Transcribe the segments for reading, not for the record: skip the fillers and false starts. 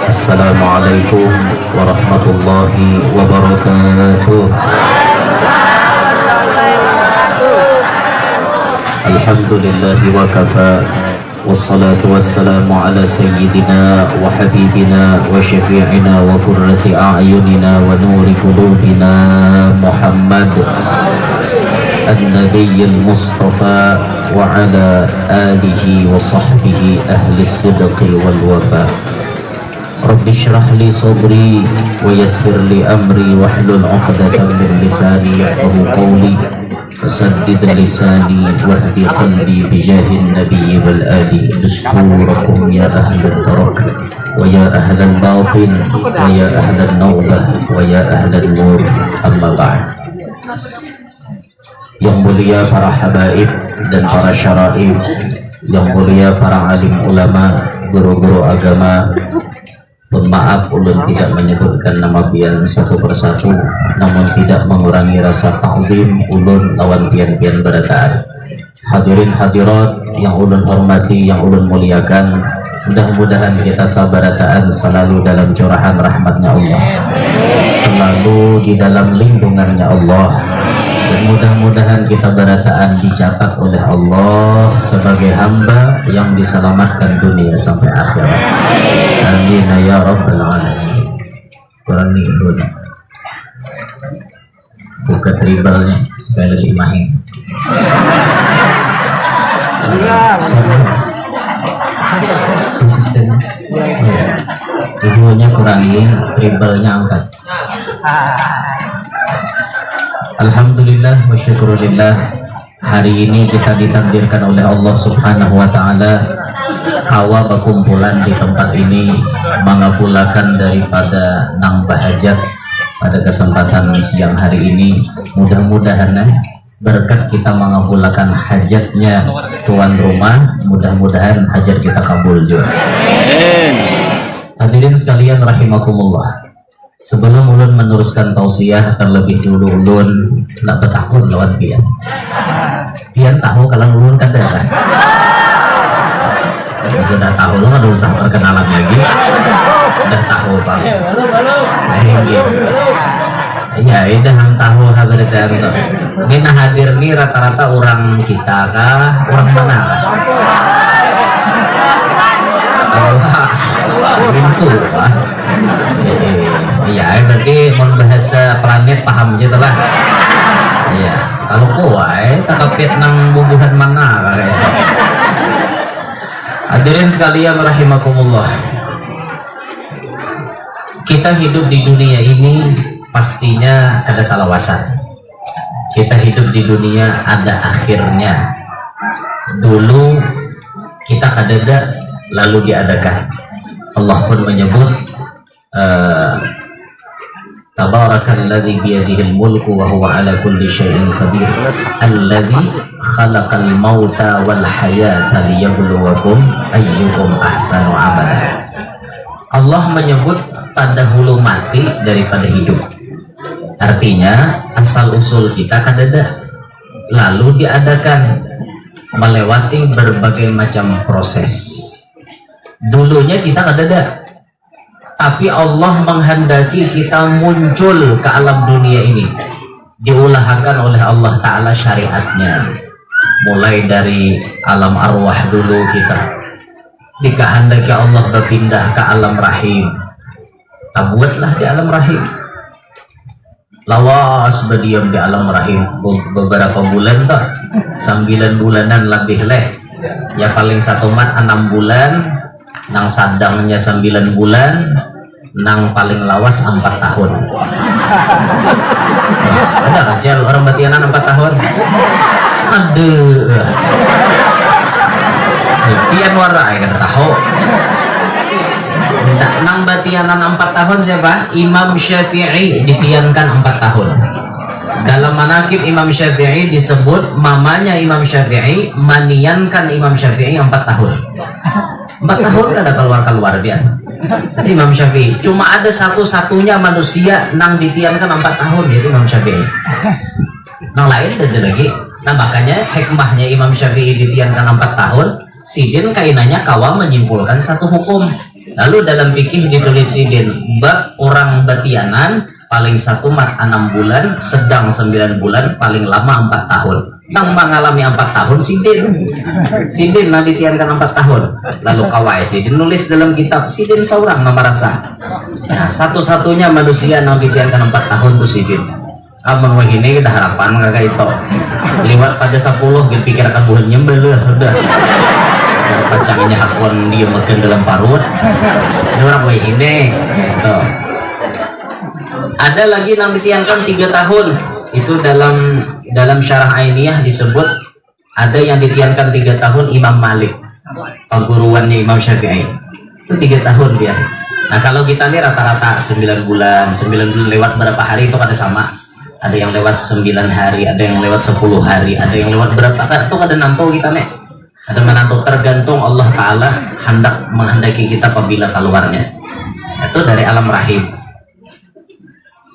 Assalamualaikum warahmatullahi wabarakatuh. Alhamdulillahi wa kafa. Wassalatu wassalamu ala sayyidina wa habibina wa syafi'ina wa qurrati a'yunina wa nuri qulubina Muhammad an-nabiyyil mustafa wa ala alihi wa sahbihi ahli sidqi wal wafa. Rabbi shrah li sadri wa yassir li amri wahlul 'uqdatam min lisani yafqahu qawli wasaddid lisani wahdi qalbi bijahin nabiyyi wal ali dusturakum ya ahlal tarak wa ya ahlal batin wa ya ahlal nawbah wa ya ahlal nur, amma ba'd. Yang mulia para habaib dan para syaraif, yang mulia para alim ulama, guru-guru agama. Maaf ulun tidak menyebutkan nama pian satu persatu, namun tidak mengurangi rasa takdim ulun lawan pian-pian berataan. Hadirin hadirat yang ulun hormati, yang ulun muliakan, mudah-mudahan kita sabarataan selalu dalam curahan rahmatnya Allah, selalu di dalam lindungannya Allah, dan mudah-mudahan kita berataan dicatat oleh Allah sebagai hamba yang diselamatkan dunia sampai akhirat. Amin ya rabbal alamin. Kurang nih dulu. Buka tribalnya supaya lebih mahir. Sistem. Videonya kurangin, tribalnya angkat. Alhamdulillah wa syukurillah, hari ini kita ditakdirkan oleh Allah subhanahu wa ta'ala kawa berkumpulan di tempat ini mengabulkan daripada nang bahajat pada kesempatan siang hari ini. Mudah-mudahan berkat kita mengabulkan hajatnya tuan rumah, mudah-mudahan hajat kita kabul juga. Hadirin sekalian rahimakumullah, sebelum ulun meneruskan tausiah, terlebih dulu ulun nak bertakun lawan pian. Pian tahu kalau ulun kada kan? Sudah tahu lo nggak usah perkenalan lagi. Sudah tahu pak. Iya, itu yang tahu hadir itu. Ini hadir nih rata-rata orang kita kah? Orang mana kah? Itu pak. Iya, berarti mau bahasa planet paham gitu lah. Iya, kalau kuai takapit nang bubuhan mana kayak. Hadirin sekalian rahimakumullah, kita hidup di dunia ini pastinya ada salawasan. Kita hidup di dunia ada akhirnya. Dulu kita kadada lalu diadakan. Allah pun menyebut Tabarakalladzi biyadihil mulku wa huwa ala kulli syai'in qadir alladzi khalaqal mauta wal hayata liyabluwakum ayyukum ahsanu amala. Allah menyebut tadahulu mati daripada hidup. Artinya asal usul kita kadada lalu diadakan melewati berbagai macam proses. Dulunya kita kadada, tapi Allah menghendaki kita muncul ke alam dunia ini. Diulahkan oleh Allah Ta'ala syariatnya. Mulai dari alam arwah dulu kita dikehendaki Allah berpindah ke alam rahim. Tabuatlah di alam rahim. Lawas berdiam di alam rahim beberapa bulan tak? 9 bulanan lebih leh. Ya paling satu mat 6 bulan. Nang sadangnya 9 bulan, nang paling lawas 4 tahun. Ada aja orang batianan 4 tahun. Aduh. Pian warai kan tahu. Nang batianan 4 tahun siapa? Imam Syafi'i dipiankan 4 tahun. Dalam manaqib Imam Syafi'i disebut mamanya Imam Syafi'i maniankan Imam Syafi'i 4 tahun. 4 tahun kan ada keluar dia. Imam Syafi'i cuma ada satu-satunya manusia nang ditiankan 4 tahun, yaitu Imam Syafi'i. Nang lain ada lagi. Nah makanya hikmahnya Imam Syafi'i ditiankan 4 tahun, sidin kainannya kawa menyimpulkan satu hukum. Lalu dalam fikih ditulis sidin bab orang batianan paling satu mat 6 bulan, sedang 9 bulan, paling lama 4 tahun. Nang mengalami 4 tahun sidin naditiankan 4 tahun. Lalu kawai sidin nulis dalam kitab sidin seorang nama rasa. Nah, satu-satunya manusia naditiankan 4 tahun tuh sidin. Kamu begini kita harapan kakak itu lewat pada 10 gitu pikir akan bulan nyembel udah pacangnya akun dia makan dalam parut ini orang begini gitu. Ada lagi nanti tiangkan 3 tahun itu dalam syarah Ainiyah disebut ada yang ditiangkan 3 tahun Imam Malik perguruannya Imam Syafi'i itu 3 tahun dia. Nah kalau kita nih rata-rata 9 bulan lewat berapa hari itu pada sama, ada yang lewat 9 hari, ada yang lewat 10 hari, ada yang lewat berapa kan itu ada nanto kita nih, ada menantu tergantung Allah Ta'ala hendak menghendaki kita apabila keluarnya itu dari alam rahim.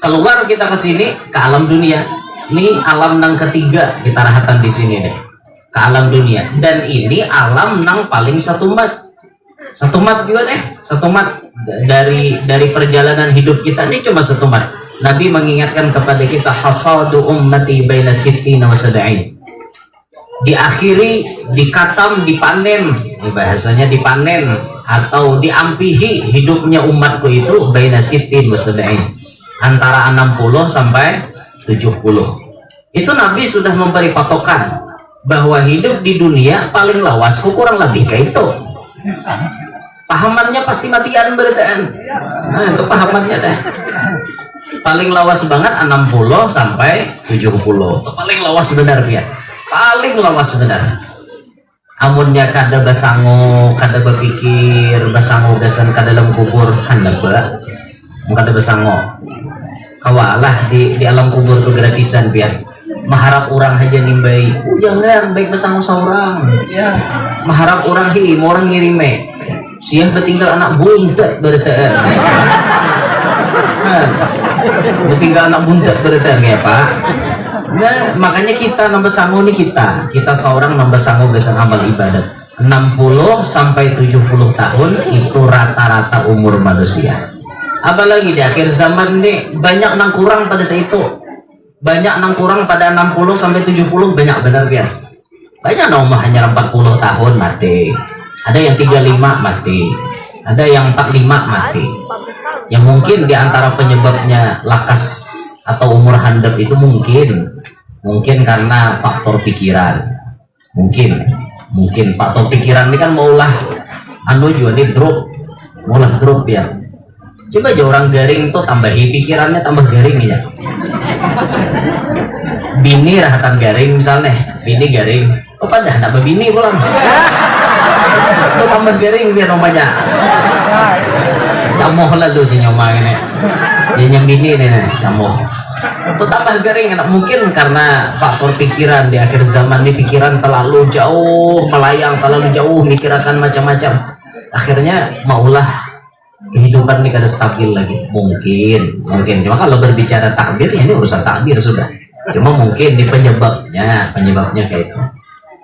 Keluar kita ke sini ke alam dunia. Ini alam nang ketiga kita rahatan di sini deh. Ke alam dunia. Dan ini alam nang paling satu mat juga deh. Satu mat dari perjalanan hidup kita ini cuma satu mat. Nabi mengingatkan kepada kita hasadu ummati baina sittina wa sab'in. Diakhiri, dikatam, dipanen. Ini bahasanya dipanen atau diampihi hidupnya umatku itu baina sittin wa sab'in. Antara 60 sampai 70. Itu Nabi sudah memberi patokan bahwa hidup di dunia paling lawas kurang lebih kayak itu. Pahamannya pasti matian beritaan. Nah itu pahamannya deh. Paling lawas banget 60 sampai 70. Itu paling lawas benar ya. Paling lawas benar. Amunnya kada basango, kada berpikir, basango gasan kada dalam kubur hendak ba. Kada basango. Kawalah di alam kubur tuh gratisan biar mengharap orang aja nimbai jangan baik bersama seorang ya mengharap orang orang ngirime siang bertinggal anak buntet bertean bertinggal anak buntet bertean ya Pak. Nah makanya kita nambah sanggup nih kita seorang nambah sanggup besan amal ibadat 60 sampai 70 tahun itu rata-rata umur manusia. Apalagi di akhir zaman nih banyak nang kurang pada saat itu, banyak nang kurang pada 60 sampai 70 banyak benar ya. Banyak nang hanya 40 tahun mati, ada yang 35 mati, ada yang 45 mati. Yang mungkin di antara penyebabnya lakas atau umur handap itu mungkin karena faktor pikiran, mungkin faktor pikiran ini kan maulah juga nih drop ya. Coba aja orang garing tuh tambahi pikirannya tambah garing ya. Bini rahatan garing misalnya, bini garing. Oh pada nak bini pulang. Tuh tambah garing biar namanya. Camoh lah lu si nyoma ini. Dia bini nih camoh. Tuh tambah garing mungkin karena faktor pikiran di akhir zaman ini pikiran terlalu jauh melayang, terlalu jauh mikirkan macam-macam. Akhirnya maulah kehidupan ini kada stabil lagi mungkin cuma kalau berbicara takdir ya ini urusan takdir sudah cuma mungkin di penyebabnya kayak itu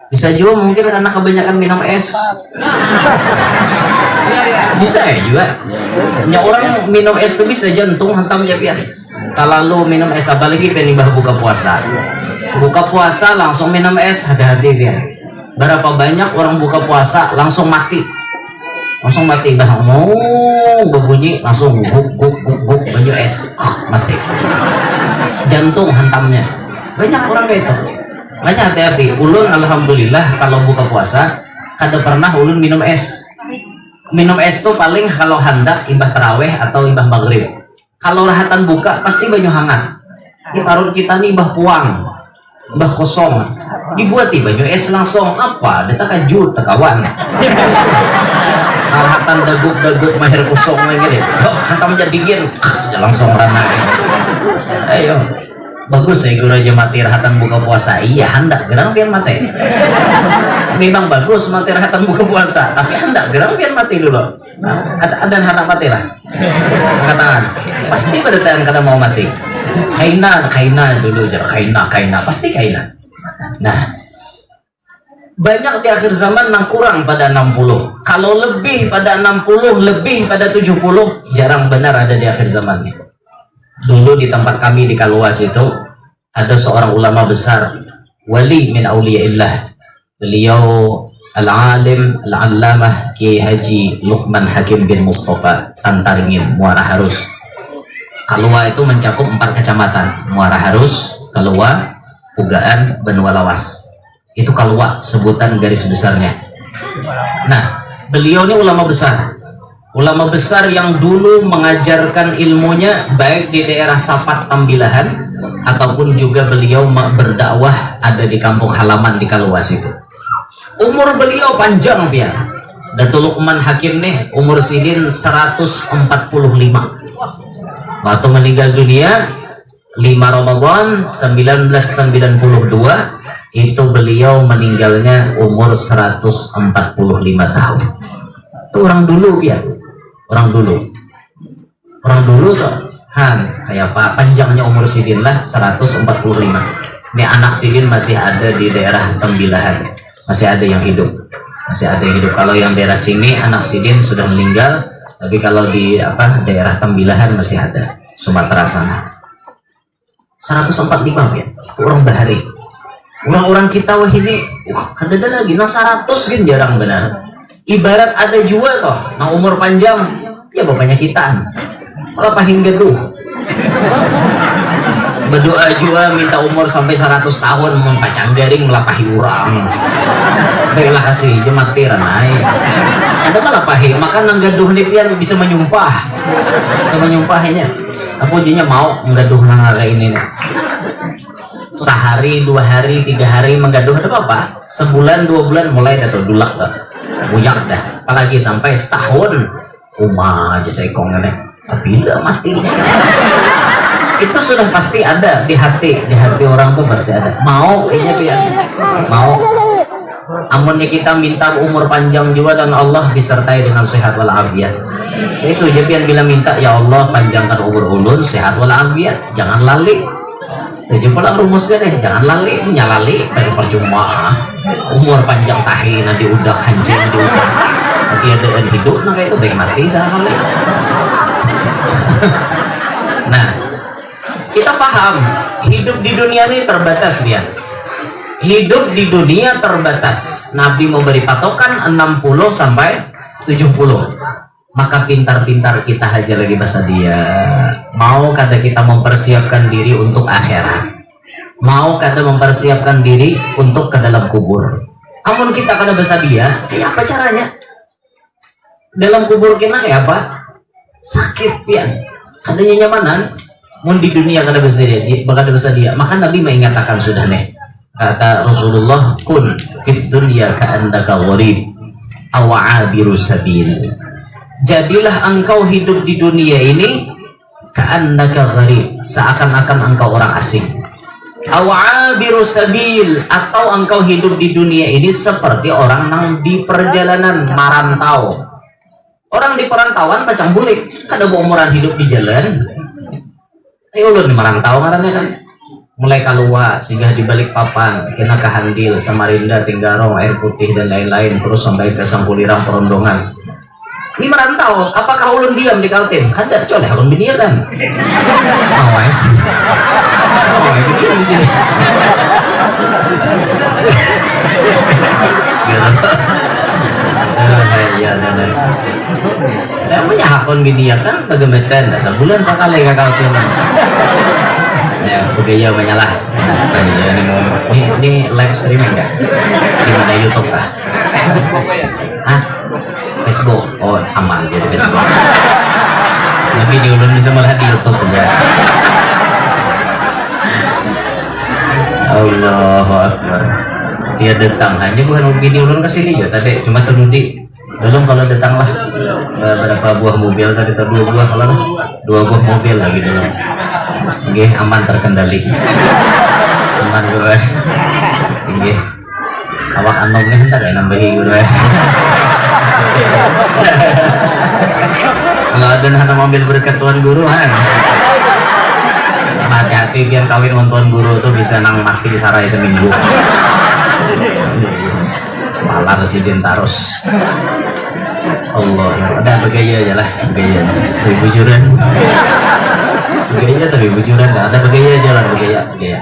bisa juga mungkin karena kebanyakan minum es bisa ya juga ya orang minum es tuh bisa jantung hantam ya biar kalau minum es apalagi penibah buka puasa langsung minum es hati-hati biar berapa banyak orang buka puasa langsung mati bah mau berbunyi langsung guk banyu es mati jantung hantamnya banyak orang kayak itu. Banyak hati-hati ulun alhamdulillah kalau buka puasa kada pernah ulun minum es tuh paling kalau hendak imbah taraweh atau imbah maghrib. Kalau rahatan buka pasti banyu hangat di parut kita nih imbah puang imbah kosong dibuat banyu es langsung apa dia tak kajut tekawan rahatan daguk mahir kosong lagi deh hantam jadi dingin langsung rana ayo bagus ya guru aja mati rahatan buka puasa iya hendak gerang biar mati memang bagus mati rahatan buka puasa tapi hendak gerang biar mati dulu ada hendak mati lah katakan pasti pada tangan kada mau mati kaina dulu aja kaina pasti kaina. Nah Banyak di akhir zaman yang kurang pada 60. Kalau lebih pada 60, lebih pada 70, jarang benar ada di akhir zaman itu. Dulu di tempat kami di Kaluas itu ada seorang ulama besar, wali min auliyaillah. Beliau al-alim al-allamah Kiai Haji Luqman Hakim bin Mustafa Tantaringin, Muara Harus. Kalua itu mencakup 4 kecamatan: Muara Harus, Kalua, Pugaan, Benua Lawas. Itu Kalua sebutan garis besarnya. Nah, beliau ini ulama besar yang dulu mengajarkan ilmunya baik di daerah Sapat Tambilahan ataupun juga beliau berdakwah ada di kampung halaman di Kaluas itu. Umur beliau panjang dia. Datuk Luqman Hakim nih umur sidin 145. Waktu meninggal dunia 5 Ramadan 1992, itu beliau meninggalnya umur 145 tahun. Itu orang dulu ya, orang dulu tuh kayak apa panjangnya umur sidin lah 145. Ini anak sidin masih ada di daerah Tembilahan, masih ada yang hidup. Kalau yang daerah sini anak sidin sudah meninggal, tapi kalau di daerah Tembilahan masih ada, Sumatera sana. 145 ya, itu orang bahari. Orang-orang kita ini kadang lagi 100 kan jarang benar. Ibarat ada jua toh nah umur panjang ya bapaknya kita malah pahin geduh. Berdoa jua minta umur sampai 100 tahun mempacang garing melapahi orang. Baiklah kasih jematiran naik. Ada malah pahi makan nang gaduh nih pian bisa menyumpah. Sama nyumpahnya. Aku jinya mau nggaduh nang ini nih. Sehari, 2 hari, 3 hari menggaduh ada apa? Sebulan, 2 bulan mulai dah tuh dulak dah, buyak dah. Apalagi sampai setahun, aja saya kongnya, tapi tidak matinya. Itu sudah pasti ada di hati orang tuh pasti ada. Mau kayaknya pian, mau. Amunnya kita minta umur panjang juga dan Allah disertai dengan sehat walafiat. Itu aja pian bila minta ya Allah panjangkan umur ulun, sehat walafiat, jangan lali. Jadi pula rumusnya nih, jangan lali, pada percuma. Umur panjang tahi nanti udah hancur di udah. Nanti ada yang hidup, nah kayak itu baik mati sana kali. Nah, kita paham hidup di dunia ini terbatas dia. Hidup di dunia terbatas. Nabi memberi patokan 60 sampai 70. Maka pintar-pintar kita aja lagi bahasa dia. Mau kata kita mempersiapkan diri untuk akhirat, mau kata mempersiapkan diri untuk ke dalam kubur. Namun kita kata bahasa dia kayak apa caranya dalam kubur kita kayak apa? Sakit pian katanya nyamanan. Mun di dunia kata bahasa dia, maka Nabi mengingatkan sudah nih, kata Rasulullah, kun fit dunya ka'annaka gharib aw 'abiru sabil. Jadilah engkau hidup di dunia ini ka'annaka gharib, seakan-akan engkau orang asing. Aw 'abiru sabil, atau engkau hidup di dunia ini seperti orang yang di perjalanan marantau. Orang di perantauan pacang bulik, kada umuran hidup di jalan. Ayo ulun di marantau ngarannya kan. Mulai Kalua singgah di balik papan, kena ke Handil, Samarinda, Tinggarong, Air Putih dan lain-lain, terus sampai ke Sangkulirang, Perondongan. Ini merantau, apakah ulun diam di Kaltim? Kada coleh ulun biniran. Mau ya? Mau ya biniran di sini. Ya, namanya hakon gini ya kan, bagaimana? Sebulan sekali ke Kaltim. Ya, begaya banyak lah. Ini live streaming kan? Di mana YouTube kah? Hah? Facebook. Oh, aman jadi Facebook. Tapi di ulun bisa malah di YouTube juga. Allahu Akbar. Dia datang hanya bukan video ulun kesini ya tadi cuma terudi. Belum kalau datang lah berapa buah mobil tadi, 2 buah kalau 2 buah mobil lagi dulu. Oke, aman terkendali. Aman gue. Oke. Awak anongnya entar ya nambahi gue. Kalau ada anak mobil berkat tuan guru kan. Hati-hati biar kawin tuan guru tuh bisa nang mati di sarai seminggu. malar sidin taros. Allah, ada begaya aja lah, begaya tapi bujuran, begaya tapi bujuran, ada begaya aja lah, begaya.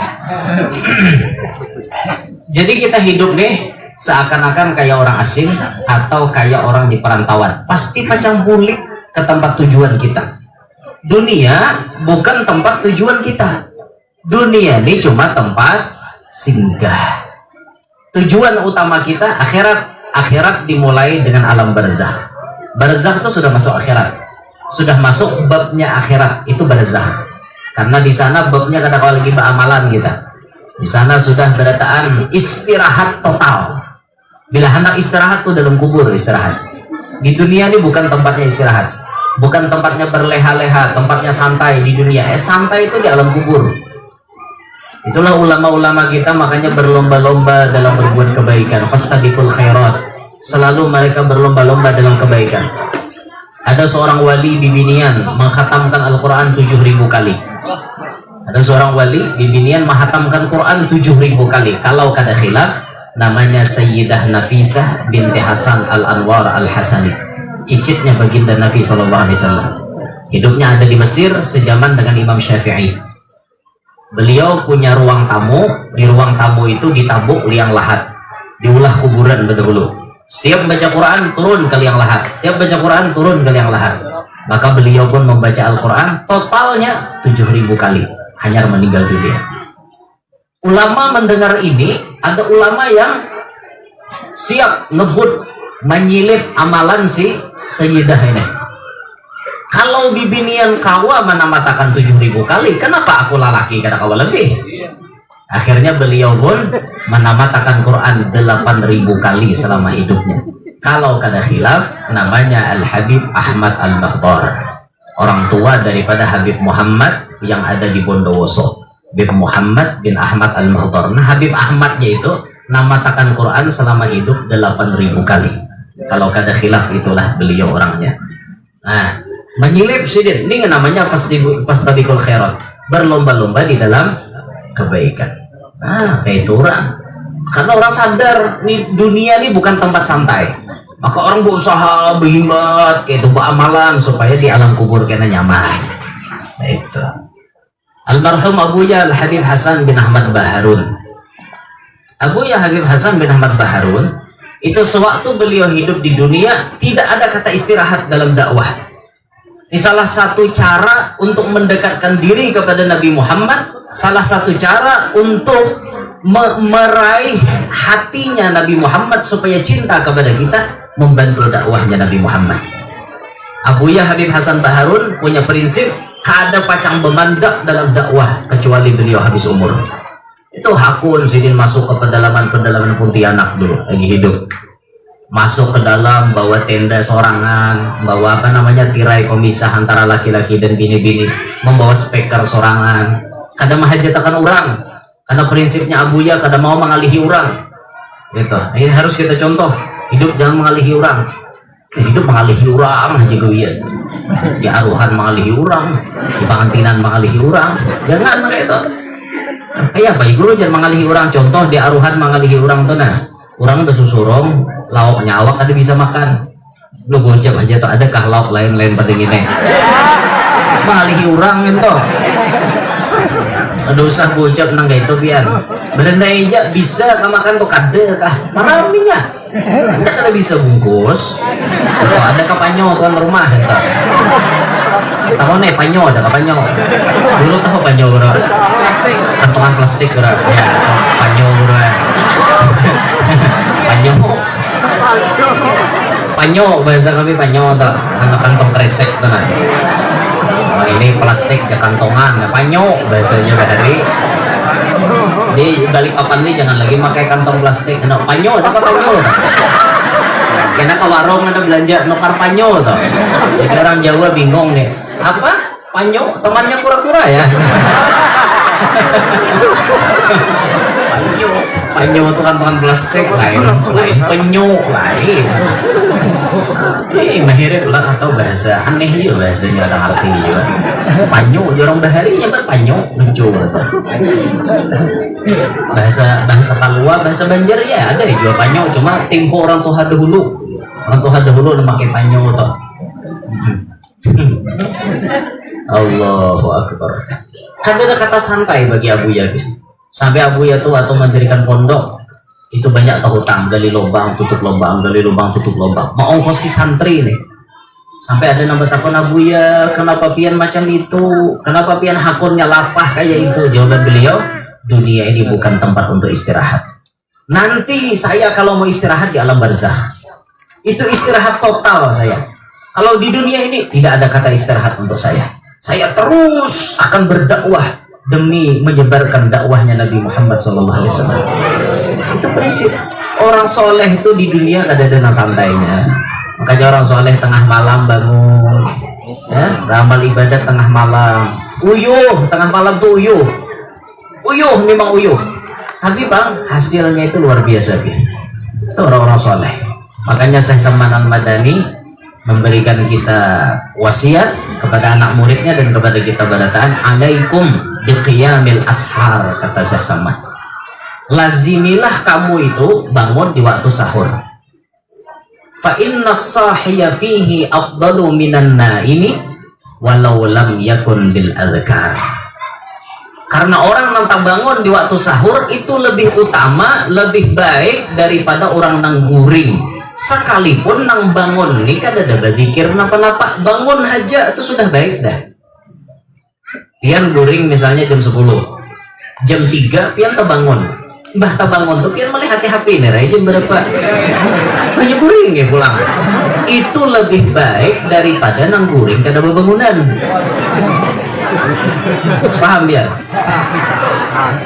Jadi kita hidup nih seakan-akan kayak orang asing atau kayak orang di perantauan, pasti pacang bulik ke tempat tujuan kita. Dunia bukan tempat tujuan kita, dunia ini cuma tempat singgah. Tujuan utama kita akhirat. Akhirat dimulai dengan alam barzakh. Barzakh itu sudah masuk akhirat, sudah masuk babnya akhirat, itu barzakh. Karena di sana babnya kata-kata lagi amalan kita. Di sana sudah berataan istirahat total. Bila hendak istirahat tuh dalam kubur istirahat. Di dunia ini bukan tempatnya istirahat, bukan tempatnya berleha-leha, tempatnya santai di dunia. Santai itu di alam kubur. Itulah ulama-ulama kita makanya berlomba-lomba dalam berbuat kebaikan. Fastabiqul khairat. Selalu mereka berlomba-lomba dalam kebaikan. Ada seorang wali di Binian mengkhatamkan Al-Quran 7.000 kali. Ada seorang wali di Binian menghatamkan Quran 7.000 kali. Kalau kada khilaf, namanya Sayyidah Nafisah binti Hasan Al-Anwar Al-Hasani, cicitnya baginda Nabi SAW. Hidupnya ada di Mesir sejaman dengan Imam Syafi'i. Beliau punya ruang tamu. Di ruang tamu itu ditabuk liang lahat, diulah kuburan berdahulu. Setiap baca Quran turun ke liang lahat, setiap baca Quran turun ke liang lahat. Maka beliau pun membaca Al-Quran totalnya 7.000 kali, hanya meninggal dunia. Ulama mendengar ini, ada ulama yang siap ngebut menyilip amalan si Sayyidah ini. Kalau di Binian kawa menamatakan 7.000 kali, kenapa aku lalaki kada kawa lebih? Akhirnya beliau pun menamatakan Quran 8.000 kali selama hidupnya. Kalau kada khilaf, namanya Al-Habib Ahmad Al-Bakhdar, orang tua daripada Habib Muhammad yang ada di Bondowoso. Habib Muhammad bin Ahmad Al-Bakhdar. Nah, Habib Ahmadnya itu namatakan Quran selama hidup 8.000 kali. Kalau kada khilaf, itulah beliau orangnya. Nah, menyilip sidin ini namanya fastabiqul khairat, berlomba-lomba di dalam kebaikan. Nah, kayak itu orang, karena orang sadar nih dunia ini bukan tempat santai, maka orang berusaha berhimmat kayak itu beramalan supaya di alam kubur kena nyaman. Nah, itu almarhum Abuya Al-Habib Hasan bin Ahmad Baharun. Abuya Habib Hasan bin Ahmad Baharun itu sewaktu beliau hidup di dunia tidak ada kata istirahat dalam dakwah. Ini salah satu cara untuk mendekatkan diri kepada Nabi Muhammad, salah satu cara untuk meraih hatinya Nabi Muhammad supaya cinta kepada kita, membantu dakwahnya Nabi Muhammad. Abuya Habib Hasan Baharun punya prinsip, kada pacang bemandak dalam dakwah kecuali beliau habis umur. Itu hakun sidin masuk ke pedalaman-pedalaman Pontianak dulu lagi hidup. Masuk ke dalam bawa tenda sorangan, bawa apa namanya tirai pemisah antara laki-laki dan bini-bini, membawa speaker sorangan. Kada mahajatakan orang, karena prinsipnya Abuya kada mau mengalihi orang. Gitu. Ini harus kita contoh. Hidup jangan mengalihi orang. Hidup mengalihi orang aja gue. Di aruhan mengalihi orang, di pengantinan mengalihi orang. Jangan itu. Kayak apa? Guru jangan mengalihi orang. Contoh di aruhan mengalihi orang tuh nah. Orang bersusurong, lauknya awak ada bisa makan. Lu gocap aja tuh, adakah lauk lain-lain pada gini? Mengalihi orang gitu. Ada usah gocap nang itu biar. Berenda aja bisa makan tuh kada kah? Maraminya. Anda kada bisa bungkus. Kalau ada kapanyo tuan rumah entah. Tahu nih panyo, ada kapanyo. Dulu tahu panyo bro. Kantongan plastik bro. Ya, panyo bro. Panyo bahasa kami panyo tuh, anak kantong kresek tuh nah. Nah, ini plastik ya kantongan, ya panyo bahasanya dari. Di balik papan ini jangan lagi pakai kantong plastik, no panyo, ada panyo. Kena ke warung ada belanja nukar panyo tuh. Jadi orang Jawa bingung nih, apa panyo temannya kura-kura ya. Panyo Panyo itu kantongan plastik lain penyu lain. Mahirnya ulang atau bahasa aneh ya bahasanya ada arti ya. Panyo jorong bahari ya berpanyo lucu. Bahasa Kalua, bahasa Banjar ya ada ya jual panyo, cuma tempo orang tua dahulu memakai panyo toh. Allahu Akbar. Kan ada kata santai bagi Abu Ya. Sampai Abu Ya tuh atau mendirikan pondok itu banyak tahu hutang, gali lubang tutup lubang, gali lubang tutup lubang. Mau ongkosi santri nih. Sampai ada nama takon Abu Ya, kenapa pian macam itu? Kenapa pian hakunnya lapah kayak itu? Jawaban beliau, dunia ini bukan tempat untuk istirahat. Nanti saya kalau mau istirahat di alam barzakh. Itu istirahat total saya. Kalau di dunia ini tidak ada kata istirahat untuk saya. Saya terus akan berdakwah demi menyebarkan dakwahnya Nabi Muhammad SAW. Itu prinsip orang soleh itu di dunia ada dana santainya. Makanya orang soleh tengah malam bangun, ya, ramal ibadat tengah malam, uyuh tengah malam tuh uyuh memang uyuh. Tapi bang hasilnya itu luar biasa ya. Itu orang-orang soleh. Makanya Syekh Salman Al-Madani memberikan kita wasiat kepada anak muridnya dan kepada kita balataan, alaikum biqiyamil ashar, kata Syekh Salman. Lazimilah kamu itu bangun di waktu sahur. Fa inna sahiya fihi afdalu minan naimi walau lam yakun bil azkar. Karena orang nang bangun di waktu sahur itu lebih utama, lebih baik daripada orang nang guring. Sekalipun nang bangun ini kan ada berzikir napa-napa, bangun aja itu sudah baik dah. Pian guring misalnya jam 10, jam 3 pian terbangun, mbah terbangun tuh pian melihat HP nih jam berapa, banyak guring ya pulang. Itu lebih baik daripada nang guring kada bangunan. Paham ya?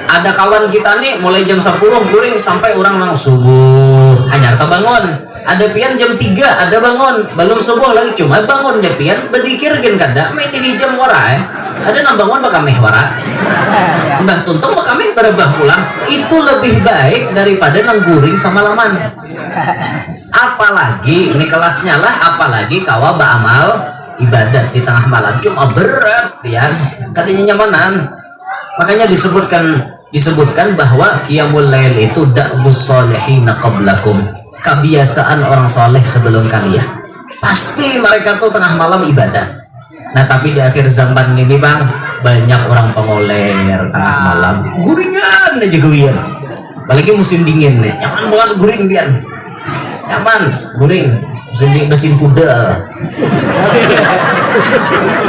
Ada kawan kita nih mulai jam 10 guring sampai orang nang subuh hanya terbangun. Ada pian jam 3 ada bangun, belum subuh lagi cuma bangun ya pian berzikir gen kada main di jam wara ada nang bangun bakal meh wara mbah tuntung bakal meh berebah pulang. Itu lebih baik daripada nang guring sama laman. Apalagi ini kelasnya lah, apalagi kawa beramal ibadat di tengah malam cuma berat ya katanya nyamanan. Makanya disebutkan bahwa qiyamul lail itu da'bus solihina qablakum, kebiasaan orang soleh sebelum kalian. Pasti mereka tuh tengah malam ibadah. Nah tapi di akhir zaman ini bang, banyak orang pengoler tengah malam guringan aja guringan. Apalagi musim dingin nih, nyaman banget guring pian, nyaman guring mesin pudal.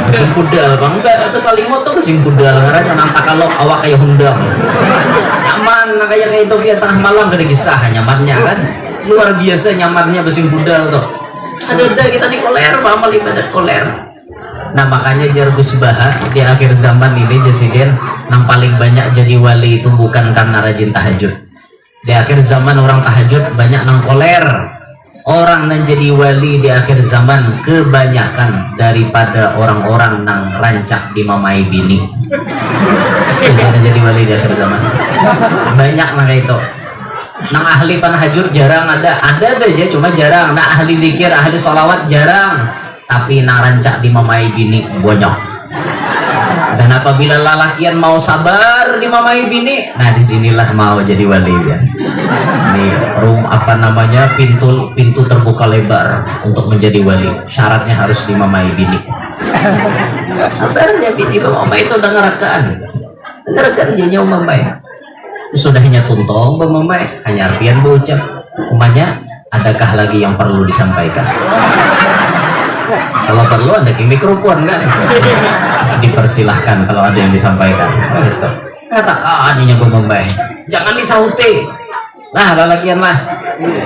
Mesin pudal bang, pesalimot tuh mesin pudal karena nampak kalau awak kayak hundang nyaman kayak itu dia tengah malam kada kisah nyamannya kan luar biasa nyamannya mesin pudal tuh. Ada kita nih koler, amal ibadat koler. Nah makanya Jarbus Baha di akhir zaman ini Jasiden yang paling banyak jadi wali itu bukan karena rajin tahajud. Di akhir zaman orang tahajud banyak nang koler. Orang yang jadi wali di akhir zaman kebanyakan daripada orang-orang yang rancak dimamai bini. Yang jadi wali di akhir zaman banyak nang itu. Nang ahli panahajud jarang ada aja cuma jarang. Nang ahli zikir, ahli sholawat jarang. Tapi nang rancak dimamai bini banyak. Dan apabila lalakian mau sabar dimamai bini, nah disinilah mau jadi wali ya. Nih pintu terbuka lebar untuk menjadi wali. Syaratnya harus dimamai bini. Sabarnya bini mamai itu udah ngerakaan jadinya mamai. Sudahnya tuntong mamai hanya artian bocah. Umanya adakah lagi yang perlu disampaikan? Kalau perlu ada mikrofon kan? Dipersilahkan kalau ada yang disampaikan. Gitu. Katakan ini membaik. Jangan disauti. Nah, lalakian lah.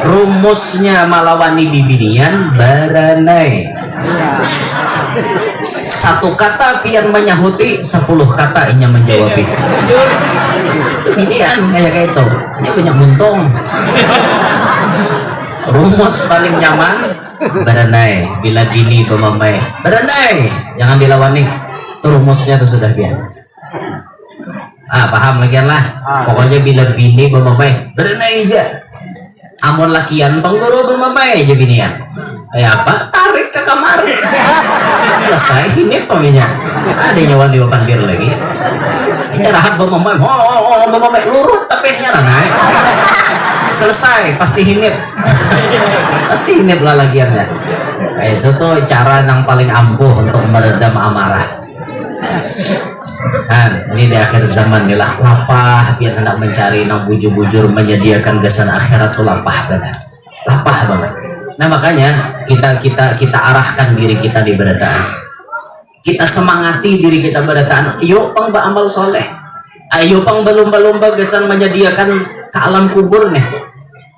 Rumusnya malawani bibinian baranai. Satu kata pian menyahuti, 10 kata inya menjawab itu. Itu binian kayak itu. Ini banyak muntung. Rumus paling nyaman baranai, bila bini pemamai baranai, jangan dilawani. Itu rumusnya tuh sudah biasa. Paham lagi lah. Pokoknya bila bini bemamai berenai aja. Amun lakian pengguru bemamai aja bini ya. Kayak apa? Tarik ke kamar. Selesai ini peminya. Ada nyawa di pandir lagi. Ini rahat bemamai. Bemamai lurut tapi nyala naik. Selesai pasti hinip. Pasti hinip lah lagiannya. Itu tuh cara yang paling ampuh untuk meredam amarah. Ini di akhir zaman nih lah, lapah biar hendak mencari nang bujur-bujur menyediakan gesan akhirat tuh lapah banget, lapah banget. Nah makanya kita arahkan diri kita di berataan, kita semangati diri kita berataan. Yuk pang beramal soleh, ayo pang berlomba-lomba gesan menyediakan ke alam kubur nih.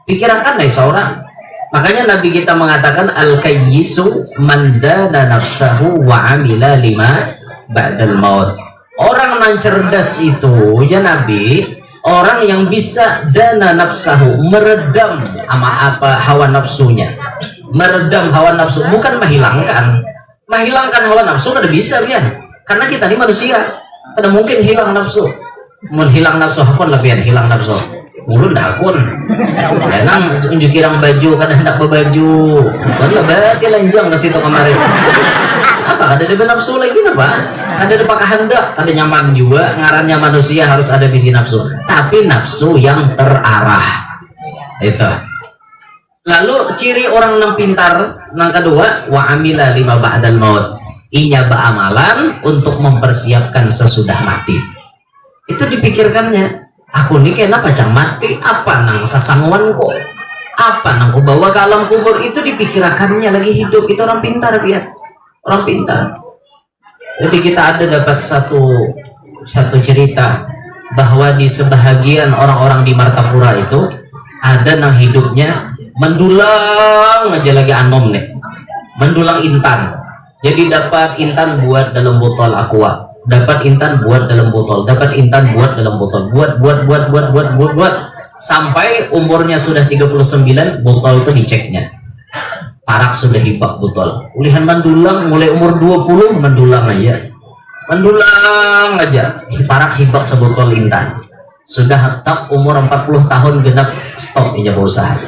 Pikirkan nih seorang. Makanya Nabi kita mengatakan al-kayyisu man dana nafsahu wa amila lima ba'dal maut. Orang yang cerdas itu ya Nabi, orang yang bisa dana nafsahu, meredam apa hawa nafsunya, meredam hawa nafsu, bukan menghilangkan hawa nafsu kada bisa ya, karena kita ini manusia, kada mungkin hilang nafsu. Menghilang nafsu hakun lebihan hilang nafsu ulun dakun ya nang unjuk kirang baju kada hendak berbaju kan berarti lanjang ke situ kemarin. Apa ada nafsu lagi apa? Ada kehendak, ada nyaman juga. Ngarannya manusia harus ada visi nafsu, tapi nafsu yang terarah. Itu. Lalu ciri orang yang pintar yang kedua, wa amila lima ba'dal maut. Inya beramalan untuk mempersiapkan sesudah mati. Itu dipikirkannya. Aku ini kenapa cang mati? Apa nang sasangwan kok? Apa nang ku bawa ke alam kubur? Itu dipikirkannya lagi hidup. Itu orang pintar dia. Orang pintar. Jadi kita ada dapat satu cerita bahwa di sebahagian orang-orang di Martapura itu ada yang hidupnya mendulang aja lagi anom nih, mendulang intan. Jadi dapat intan buat dalam botol aqua, dapat intan buat dalam botol, dapat intan buat dalam botol, buat sampai umurnya sudah 39, botol itu diceknya. Parak sudah hibak botol. Ulihan mendulang mulai umur 20 mendulang aja. Parak hibak sebotol intan. Sudah tetap umur 40 tahun genap stop aja berusaha.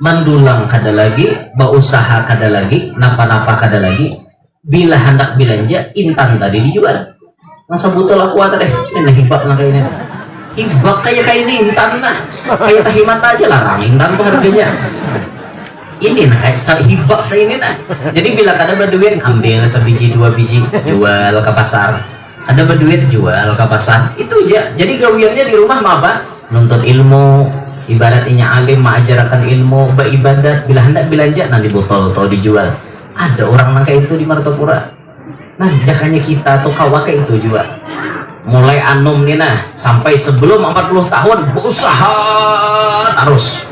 Mendulang kada lagi, berusaha kada lagi, napa-napa kada lagi. Bila hendak belanja intan tadi dijual. Nang sebotol aku tadi. Ini hibak lah kayak ini. Hibak kayak ini intan nah. Kayak tahimat aja larang intan tuh harganya. Ini nah kayak hibak ini nah. Jadi bila kada berduit ambil sebiji dua biji jual ke pasar, ada berduit jual ke pasar, itu aja. Jadi gawiannya di rumah mah apa? Nuntut ilmu, ibaratnya alim mengajarkan ilmu, beribadat. Bila hendak belanja nanti botol atau dijual. Ada orang nangka itu di Martapura. Nah jakanya kita tuh kawaka itu juga mulai anom nih nah sampai sebelum 40 tahun berusaha terus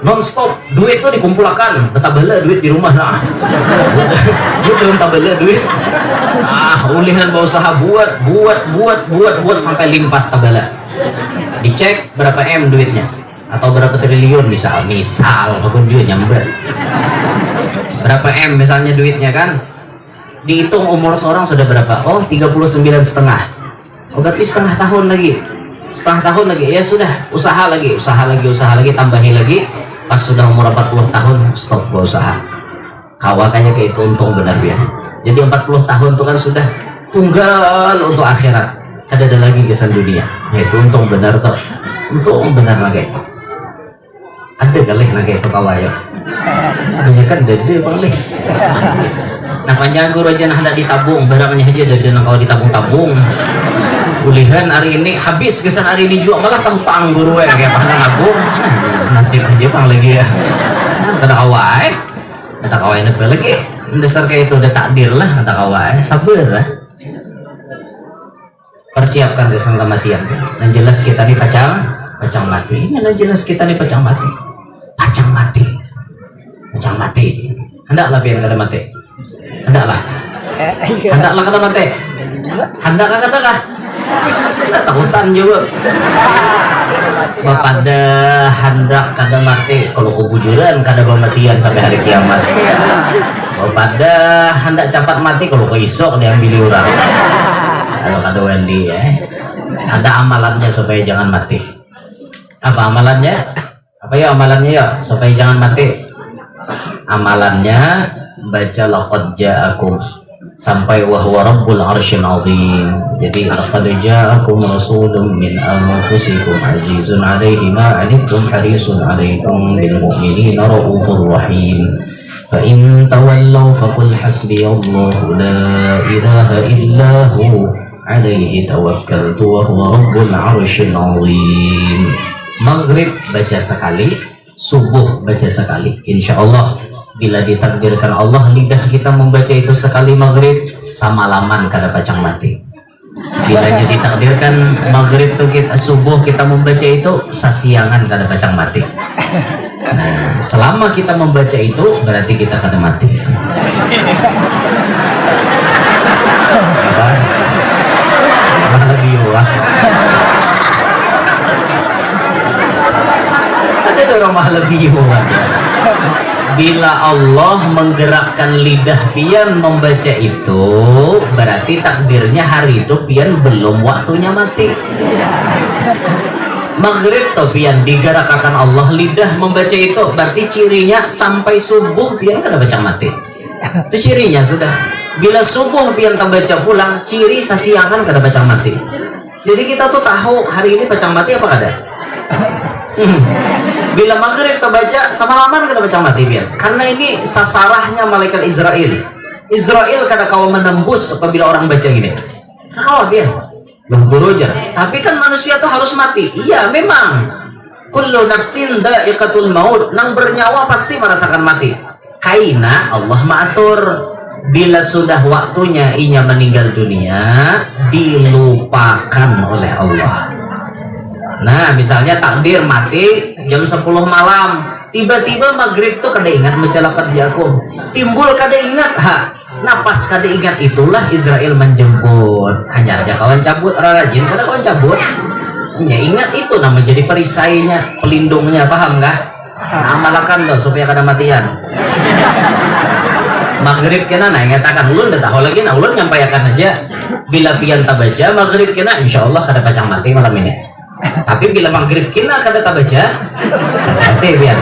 non-stop. Duit tuh dikumpulkan, betabela duit di rumah nah. Duit belum tabela duit. Ulihan berusaha buat sampai limpas tabela. Dicek berapa M duitnya atau berapa triliun misal walaupun duit nyamber. Berapa M misalnya duitnya kan. Dihitung umur seorang sudah berapa? Oh, 39,5. Oh, berarti setengah tahun lagi. Ya sudah, usaha lagi, tambahin lagi. Pas sudah umur 40 tahun stop berusaha. Kawakannya kayak itu untung benar ya. Jadi 40 tahun itu kan sudah tunggal untuk akhirat. Ada lagi kesan dunia. Nah, itu untung benar tuh. Untung benar lagi itu. Ada kali lagi itu kawayo. Banyak kan dede paling. Nah panjang guru aja hendak ditabung, barangnya aja dede nang kalau ditabung-tabung. Ulihan hari ini habis kesan hari ini juga malah tahu tang guru ya kayak pernah nabung. Nasib aja pang lagi ya. Kata kawai nak lagi. Dasar kayak itu udah takdir lah kata kawai. Sabar lah. Persiapkan kesan kematian. Dan jelas kita nih pacang mati. Ini jelas kita nih pacang mati. Hendaklah biar kada mati. Hendaklah kada mati. Hendaklah. Kita takutan juga. Pada hendak kada mati. Kalau kebujuran kada kematian sampai hari kiamat. Pada hendak cepat mati kalau ke isok diambil orang. Kalau kada Wendy Ada amalannya supaya jangan mati. Apa amalannya? Apa ya amalannya ya supaya jangan mati? Amalannya baca laqad ja'akum sampai wa huwa rabbul arsyil azim. Jadi laqad ja'akum rasulun min anfusikum azizun 'alaihi ma 'anittum harisun 'alaikum bil mu'minina raufur rahim. Fa in tawallaw faqul hasbiyallahu la ilaha illa hu 'alaihi tawakkaltu wa huwa rabbul arsyil azim. Maghrib baca sekali, subuh baca sekali. Insyaallah bila ditakdirkan Allah lidah kita membaca itu sekali maghrib sama laman kada pacang mati. Bila ditakdirkan maghrib tuh kita subuh kita membaca itu sasiangan kada pacang mati. Nah, selama kita membaca itu berarti kita kada mati. Apa lagi ya? Ada orang mahal lebih bila Allah menggerakkan lidah pian membaca itu berarti takdirnya hari itu pian belum waktunya mati. Maghrib tuh pian digerakkan Allah lidah membaca itu berarti cirinya sampai subuh pian kada baca mati. Itu cirinya sudah. Bila subuh pian baca pulang ciri sasiangan kada baca mati. Jadi kita tuh tahu hari ini baca mati apa kada? Bila maghrib terbaca sama laman kada baca mati biar. Karena ini sasarahnya malaikat Israel. Israel kada kau menembus apabila orang baca gini. Kau biar. Loh guru aja. Tapi kan manusia tuh harus mati. Iya memang. Kullu nafsin dha'iqatul maut. Nang bernyawa pasti merasakan mati. Kaina Allah mengatur bila sudah waktunya inya meninggal dunia dilupakan oleh Allah. Nah misalnya takdir mati jam 10 malam tiba-tiba maghrib tuh kada ingat baca laqad ja'akum timbul kada ingat napas kada ingat itulah Israel menjemput hanya aja kawan cabut rajin kada kawan cabut ya ingat itu nama jadi perisainya pelindungnya paham nggak? Nah, amalkan loh supaya kada matian maghrib kena nah ingatakan ulun dah tahu lagi nah ulun nyampaikan aja bila pian tabaca maghrib kena insyaallah kada pacang mati malam ini. Tapi bila maghrib kena kada baca nanti biar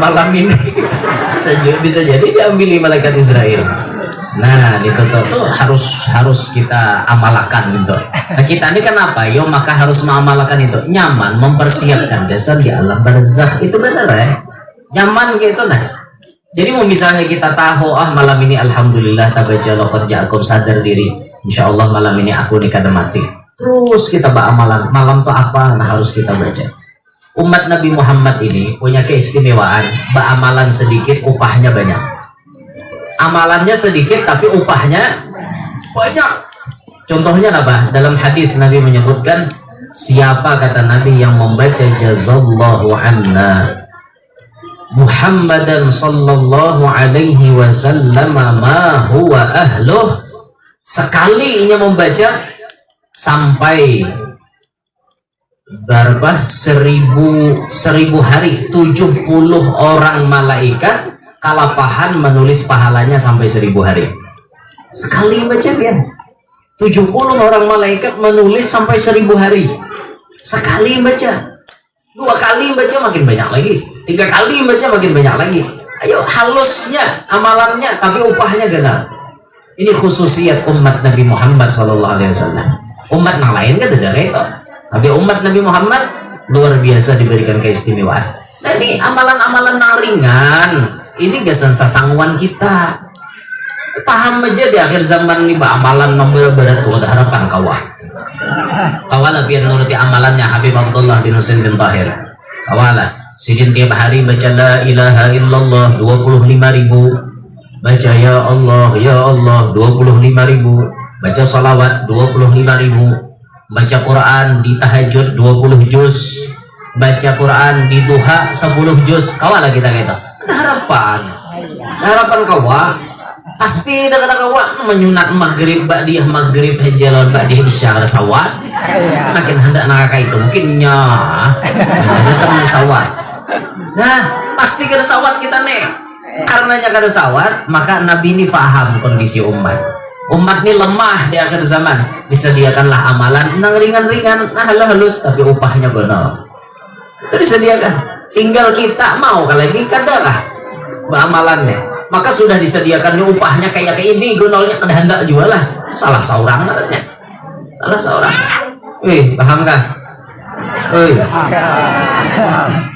malam ini bisa jadi diambil malaikat Israel. Nah itu tuh harus kita amalkan gitu. Nah, kita ini kenapa yo maka harus mengamalkan itu nyaman mempersiapkan dasar di alam barzakh itu benar ya nyaman gitu nah. Jadi mau misalnya kita tahu malam ini alhamdulillah tabaca laqad ja'akum sadar diri insyaallah malam ini aku nih kada mati. Terus kita beramalan malam tuh apa nah harus kita baca. Umat Nabi Muhammad ini punya keistimewaan beramalan sedikit upahnya banyak. Amalannya sedikit tapi upahnya banyak. Contohnya apa? Dalam hadis Nabi menyebutkan siapa kata Nabi yang membaca jazallahu anna Muhammadan sallallahu alaihi wasallam ma huwa ahluh sekali inya membaca sampai berapa 1000 hari 70 orang malaikat kalapahan menulis pahalanya sampai 1000 hari sekali baca biar 70 orang malaikat menulis sampai 1000 hari sekali baca 2 kali baca makin banyak lagi 3 kali baca makin banyak lagi ayo halusnya amalannya tapi upahnya gana ini khususiat umat Nabi Muhammad SAW. Umat yang lain kan ada itu tapi umat Nabi Muhammad luar biasa diberikan keistimewaan. Nah ini amalan-amalan ringan ini gasan sasangguan kita paham aja di akhir zaman ini amalan nomor berat tuh ada harapan kawan lah biar nuruti amalannya Habib Abdullah bin Husain bin Tahir kawalah sidin tiap hari baca la ilaha illallah 25.000 baca ya Allah 25.000 baca salawat 25.000 baca Quran di tahajud 20 juz baca Quran di duha 10 juz kawalah kita gitu harapan kawa pasti ada kawa menyunat maghrib ba'diyah maghrib hajalan ba'diyah isya ada sawat makin hendak nakaka itu mungkinnya datang sawat nah pasti kada sawat kita nih karenanya kada sawat maka Nabi ini paham kondisi umat Umat ini lemah di akhir zaman, disediakanlah amalan nang ringan-ringan, nah halus tapi upahnya gono. Itu disediakan. Tinggal kita mau lagi kadarah amalannya. Maka sudah disediakan upahnya kayak ini gonolnya ada hendak jual lah. Salah seorang namanya. Salah seorang. Wih, paham kan? Wih.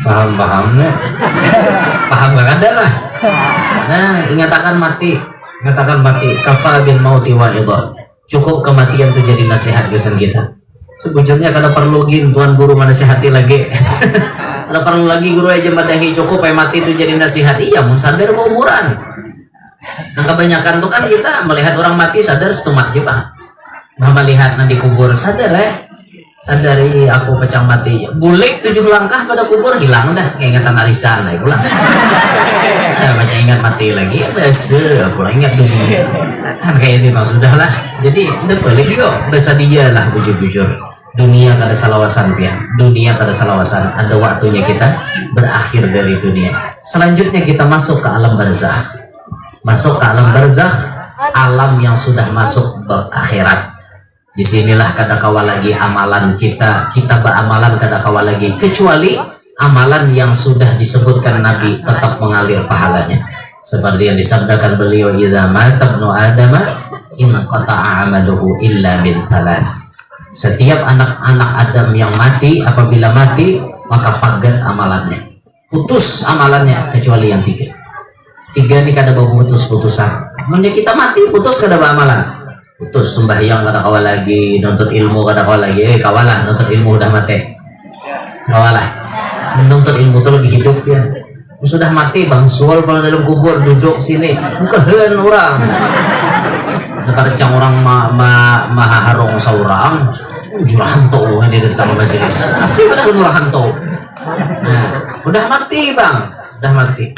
Paham-pahamnya. Paham gak ada lah. Nah, ingatakan mati. Ngatakan mati, kafa bil mauti wa'idha. Cukup kematian itu jadi nasihat kesan kita. Sebujurnya kada perlu gin tuan guru menasihati lagi. Kada perlu lagi guru aja madahi, cukup mati itu jadi nasihat. Iya, mun sadar umuran. Nah, kebanyakan tuh kan kita melihat orang mati sadar setumat juga. Melihat nanti kubur sadar sadari aku pecah mati. Bulik 7 langkah pada kubur hilang dah. Ingatan arisan lah pulang. Macam ingat mati lagi biasa aku ingat dunia kan kayak ini mah sudah lah. Jadi udah balik juga bersedia lah bujur-bujur. Dunia kada salawasan ya. Dunia kada salawasan. Ada waktunya kita berakhir dari dunia. Selanjutnya kita masuk ke alam barzakh. Masuk ke alam barzakh, alam yang sudah masuk ke akhirat. Disinilah kada kawal lagi amalan kita beramalan kada kawal lagi, kecuali amalan yang sudah disebutkan Nabi tetap mengalir pahalanya. Seperti yang disabdakan beliau, idza mata ibnu adama in qata'a amaluhu illa min thalath. Setiap anak-anak Adam yang mati, apabila mati maka pagat amalannya, putus amalannya, kecuali yang 3 ini kada bau putus-putusan. Mending kita mati putus kada amalan. Putus sembahyang kada kawal lagi, nuntut ilmu kada kawal lagi. Kawalah nuntut ilmu udah mati. Kawalah. Menuntut ilmu itu lagi hidup ya. Sudah mati bang sual pada dalam kubur duduk sini bukan orang dekat cang orang maha harong seorang jurahanto ini datang majelis pasti pada jurahanto. Nah, udah mati bang, udah mati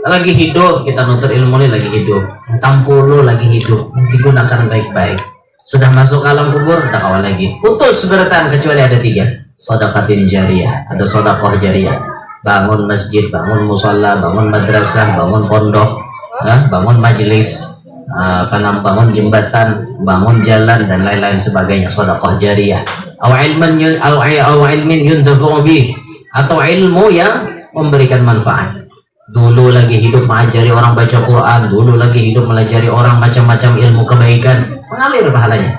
lagi hidup, kita nuntut ilmu ini lagi hidup, tampulu lagi hidup, digunakan baik-baik. Sudah masuk alam kubur udah kawal lagi, putus bertahan, kecuali ada 3. Sedekatin jariyah, ada sedekah jariyah, bangun masjid, bangun musalla, bangun madrasah, bangun pondok, bangun majelis, bangun jembatan, bangun jalan dan lain-lain sebagainya, sedekah jariyah. Aw ilmin yuntafu bih, atau ilmu yang memberikan manfaat. Dulu lagi hidup mengajari orang baca Quran, dulu lagi hidup melajari orang macam-macam ilmu kebaikan, mengalir pahalanya.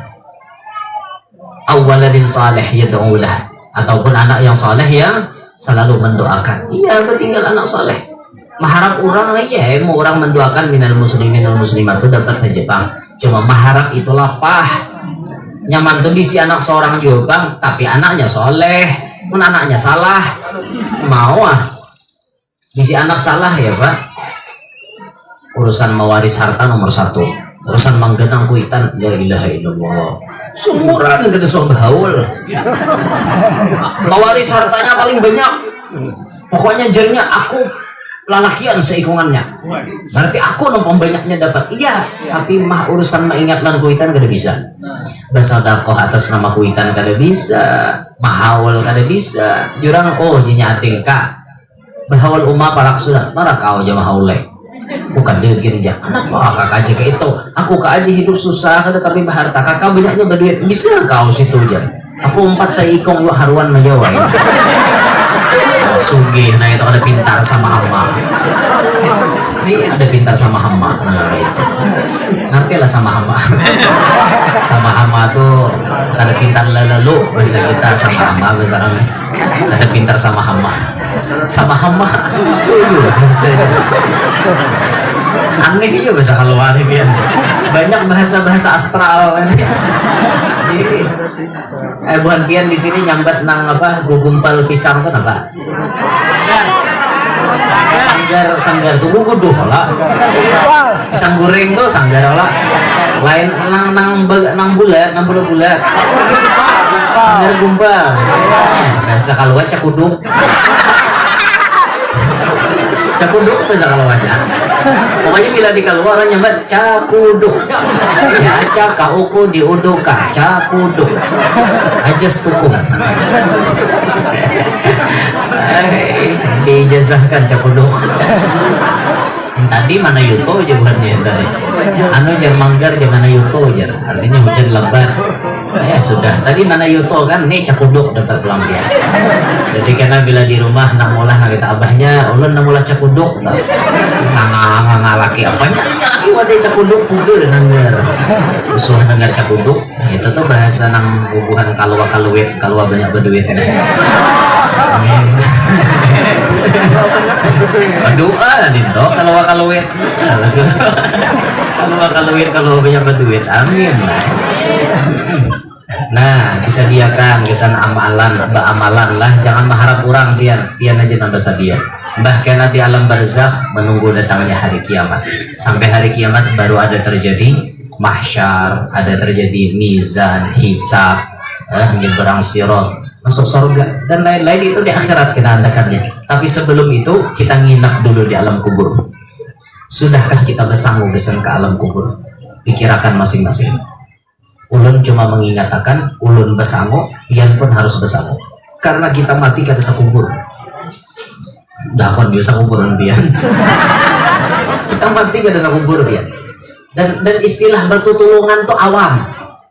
Awaladin salih yad'ulah, ataupun anak yang saleh yang selalu mendoakan. Iya, tinggal anak saleh. Maharap orang ya, mau orang mendoakan minal muslimin wal muslimat itu dapat aja bang. Cuma maharap itulah pah. Nyaman tuh bisi anak seorang juga bang, tapi anaknya soleh, pun anaknya salah. Mau bisi anak salah ya pak. Urusan mewaris harta nomor 1. Urusan manggenang kuitan, la ilaha illallah. Sumuran gede suang bahaul. Mewaris hartanya paling banyak. Pokoknya jadinya aku lalakian seikungannya. Berarti aku nombong banyaknya dapat. Iya, tapi mah urusan mengingatkan kuitan kada bisa. Bersedekah atas nama kuitan kada bisa. Mahaul kada bisa. Jurang jinya ating ka. Bahawal parak sudah. Marah kau aja mahauleh. Bukan degir ya anak kakak aja kayak itu, aku aja hidup susah kada terima harta, kakak banyaknya berduit, bisa kau situ aja aku 4 seikong haruan menjawab sugih. Nah itu ada pintar sama hamba, ini ada pintar sama hamba. Nah itu ngerti lah sama hamba. Sama hamba tuh ada pintar lalu bahasa kita, sama hamba bahasa kami ada pintar sama hamba. Sama hamba aneh juga bahasa keluar ini. Banyak bahasa-bahasa astral ini. Bukan pian di sini nyambat nang apa gugumpal pisang tuh apa? Sanggar tuh guguduh lah. Pisang goreng tuh sanggar lah. Lain nang bulat. Sanggar gumpal. Bahasa keluar cakuduk. Cakuduk bahasa kalau aja. Pokoknya bila di keluar orang nyambat cakuduk. Caca kauku diuduka cakuduk. Ajas tukum. Dijazahkan cakuduk. tadi mana yuto jawabannya tadi. Anu jar manggar jar mana yuto jar. Artinya hujan lebat. Ya sudah, tadi mana yuto kan nih cakuduk dapat pelampian. Jadi karena bila di rumah nak mulah kita abahnya, ulun nak mulah cakuduk. Ngang laki apanya? Ya laki wadah cakuduk puge nanggar. Usuh nanggar cakuduk. Itu tuh bahasa nang bubuhan kalua kaluit, kalua banyak berduit. Amin. Doa dito kalua kaluit. Kalua kaluit kalau banyak berduit. Amin. Nah, disediakan kesan amalan, amalan lah, jangan mengharap orang pian aja nambah sadia. Bahkan di alam barzakh menunggu datangnya hari kiamat. Sampai hari kiamat baru ada terjadi mahsyar, ada terjadi mizan, hisab, nyeberang sirat, masuk surga dan lain-lain itu di akhirat kita andakannya. Tapi sebelum itu kita nginap dulu di alam kubur. Sudahkah kita bersanggup kesan ke alam kubur? Pikirakan masing-masing. Ulun cuma mengingatkan, ulun besango, pian pun harus besango. Karena kita mati kada sakubur. Dakon biasa kuburan pian. Kita mati kada sakubur pian. Dan istilah batu tulungan tuh awam.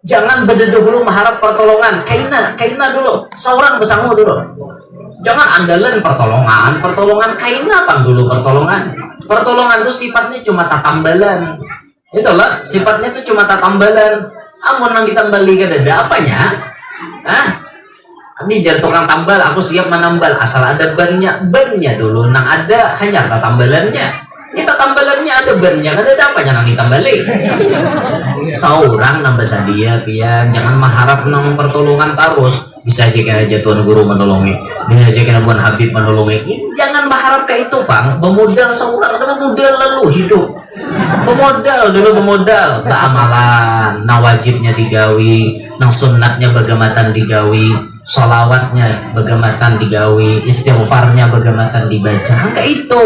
Jangan berdahulu mengharap pertolongan. Kaina dulu. Seorang besango dulu. Jangan andalan pertolongan kaina pang dulu pertolongan. Pertolongan tuh sifatnya cuma tatambalan. Itulah sifatnya tuh cuma tatambalan. Amun nang ditambali kan ada apanya? Ini jadi tukang tambal, aku siap menambal asal ada bannya dulu. Nang ada hanya tambalannya. Ini tambalannya ada bannya, kan ada apanya nang ditambali? Seorang nambah sadia pian, jangan mengharap nang pertolongan terus. Bisa aja aja Tuhan Guru menolongi, bisa aja kena Tuhan Habib menolongi. Jangan berharap ke itu bang. Bermodal seorang, karena modal lalu hidup. Bermodal, amalan, nah wajibnya digawi, nang sunnatnya bagamatan digawi, sholawatnya bagamatan digawi, istighfarnya bagamatan dibaca. Angka itu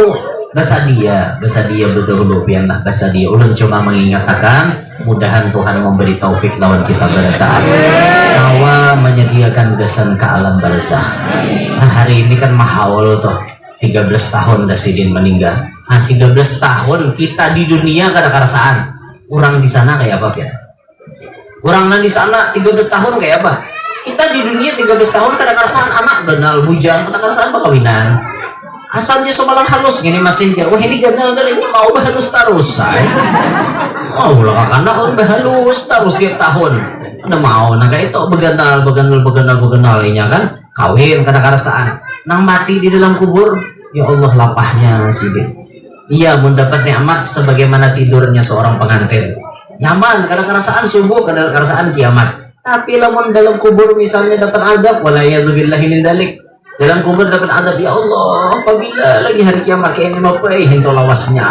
basadia betul pian lah basadia. Ulun cuma mengingatkan, mudahan Tuhan memberi taufik lawan kita bertaat. Kawa menyediakan gesan ke alam barzakh. Nah, hari ini kan mahaul tuh 13 tahun Dasidin meninggal. Nah, 13 tahun kita di dunia kada karasaan. Orang di sana kayak apa ya? Orang di sana 13 tahun kayak apa? Kita di dunia 13 tahun kada karasaan anak ganal bujang, kada karasaan pakawinan. Asalnya somalan halus gini masih dia. Wah ini ganal ini mau halus terus say. Mau lah karena orang halus terus tiap tahun. Ada mau naga itu beganal ini kan kawin kada karasaan. Nang mati di dalam kubur, ya Allah lapahnya sih. Ia mendapat nikmat sebagaimana tidurnya seorang pengantin. Nyaman, kada karasaan subuh, kada karasaan kiamat. Tapi lamun dalam kubur misalnya dapat adab, walayyazubillahi min dzalik. Dalam kubur dapat adab, ya Allah, apabila lagi hari kiamat kayak ini nopai hinto lawasnya.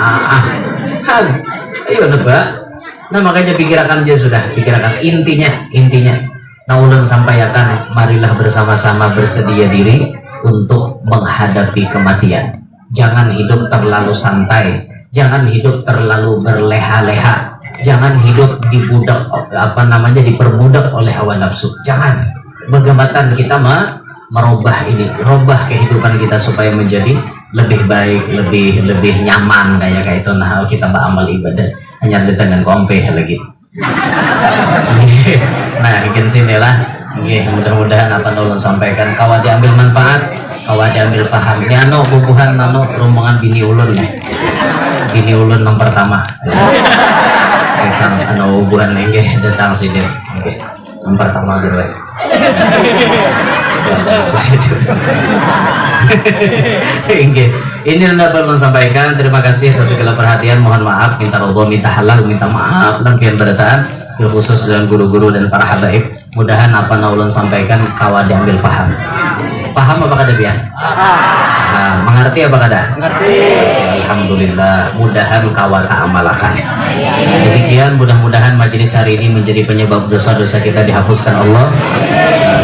Ayo nebak. Nah makanya pikirkan dia sudah, pikirkan intinya. Nah ulun sampaikan, marilah bersama-sama bersedia diri untuk menghadapi kematian. Jangan hidup terlalu santai, jangan hidup terlalu berleha-leha, jangan hidup diperbudak oleh hawa nafsu. Jangan. Bagaimana kita merubah kehidupan kita supaya menjadi lebih baik, lebih nyaman kayak itu. Nah kita beramal ibadah hanya dengan kompe lagi. Nah ikan sini lah. Mudah-mudahan apa nulun sampaikan kawan diambil manfaat, kawan diambil pahamnya. No bubuhan nano rombongan bini ulun yang pertama. Kita bubuhan lagi datang sini. Yang pertama dulu. Ini anda perlu sampaikan. Terima kasih atas segala perhatian. Mohon maaf, minta roboh, minta halal, minta maaf dan pian berdataan khusus dengan guru-guru dan para habaib. Mudahan apa naulun sampaikan kawan diambil paham apa kada pian? Nah, mengerti apa kada? Mengerti. Alhamdulillah, mudahan kawan tak amalakan. Demikian, mudah-mudahan majelis hari ini menjadi penyebab dosa-dosa kita dihapuskan Allah.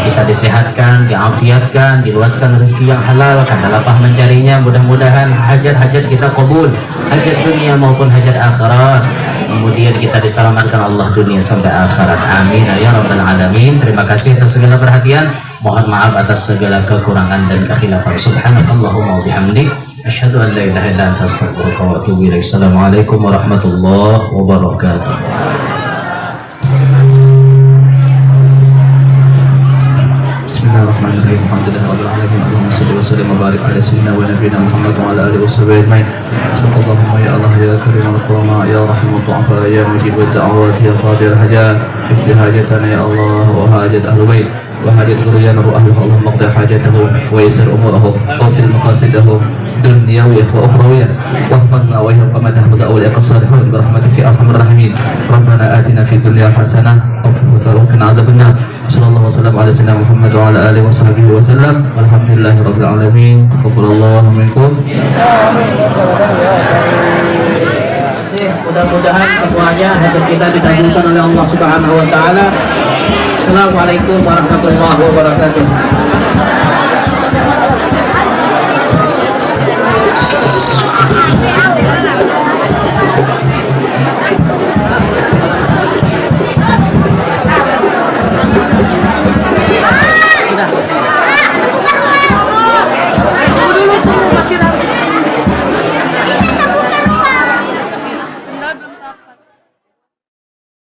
Kita disehatkan, diafiatkan, diluaskan rezeki yang halal, kada lapah mencarinya. Mudah-mudahan hajat-hajat kita kabul, hajat dunia maupun hajat akhirat. Kemudian kita diselamatkan Allah dunia sampai akhirat. Amin ya rabbal alamin. Terima kasih atas segala perhatian. Mohon maaf atas segala kekurangan dan kekhilafan. Subhanakallahumma wa bihamdik Asyhadu an la ilaha illa anta astaghfiruka wa atubu ilaik. Assalamualaikum warahmatullahi wabarakatuh. Bismillahirrahmanirrahim. Alhamdulillahirabbil alamin. Allahumma shalli wa sallim wa barik ala sayyidina wa nabiyyina Muhammad wa ala alihi wa sahbihi ajmain. Subhanallah ya Allah ya karim al-qurama ya rahimul du'afa ya mujib ad-da'awat ya qadir al-hajat. Iqdi hajatana ya Allah wa hajat ahlul bait wa hajat dzurriyyana wa ahli Allah maqdi hajatahum wa yassir umurahum wa sil maqasidahum dunyawiyah wa ukhrawiyah wa hafazna wa yahfaz ma tahfaz awliyaka as-salihun bi rahmatika ya arhamar rahimin. Rabbana atina fid dunya hasanah wa fil akhirati adzabannar. Sallallahu wasallam ala sayyidina Muhammad wa ala alihi wa sahbihi wa sallam. Alhamdulillahi rabbil alamin. Taqabbalallahu minkum. Mudah-mudahan semuanya hajat kita dikabulkan oleh Allah Subhanahu wa taala. Assalamualaikum warahmatullahi wabarakatuh.